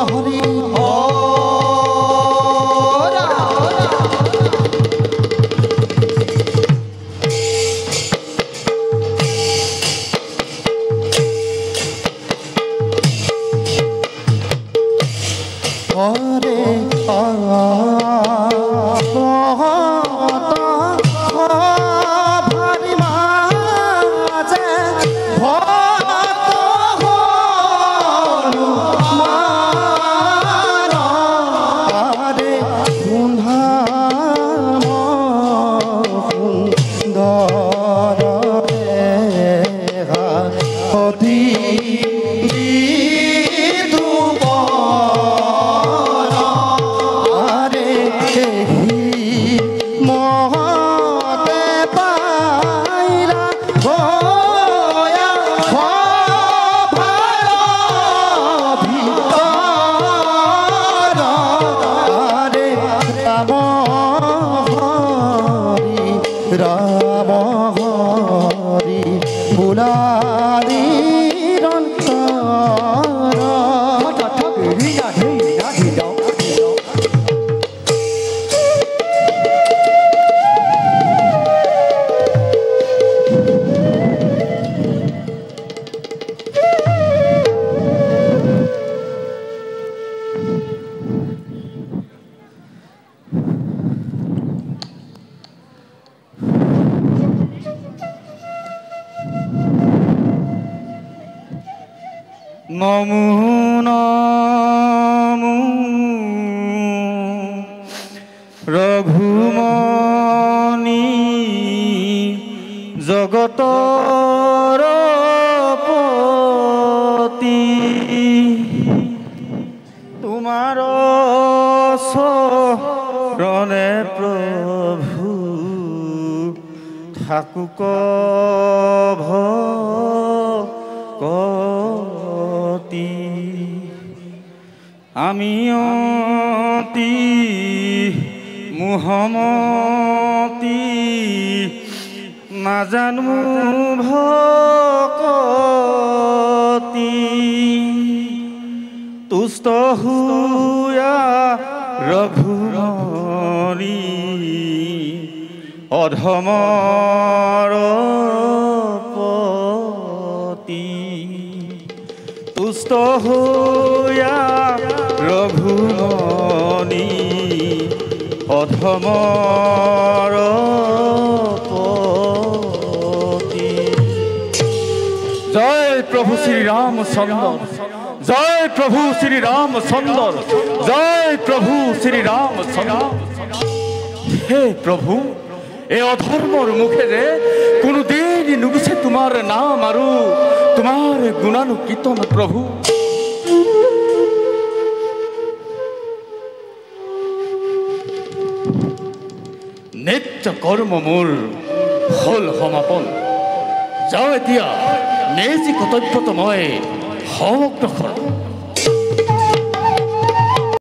হৰি হৰে ভাৰি মাঝে ভক্ত হৰে কুন্ধাম সুন্দৰ অধি ৰাম হৰি বুলাৰি নমো নমো ৰঘুমনি জগতৰ পতি তোমাৰ চৰণে প্ৰভু থাকুক ভকতি আমি অতি মোহমতি নাজানো ভকতি তুষ্ট হুয়া ৰঘুমনি অধমৰ পতি তুষ্ট হুয়া ৰঘুমনি অধমৰ পতি। জয় প্রভু শ্রী রামচন্দ্র, জয় প্রভু শ্রী রামচন্দ্র, জয় প্রভু শ্রী রামচন্দ্র। হে প্রভু, এ অধর্মর মুখে যে কোনোদিন নুগুছে তোমার নাম আৰু তোমাৰ গুণানুকীৰ্তন প্ৰভু। নিত্য কৰ্ম মোৰ হল সমাপন। যাওঁ এতিয়া নিজ কৰ্তব্যত মই সমগ্ৰ কৰোঁ।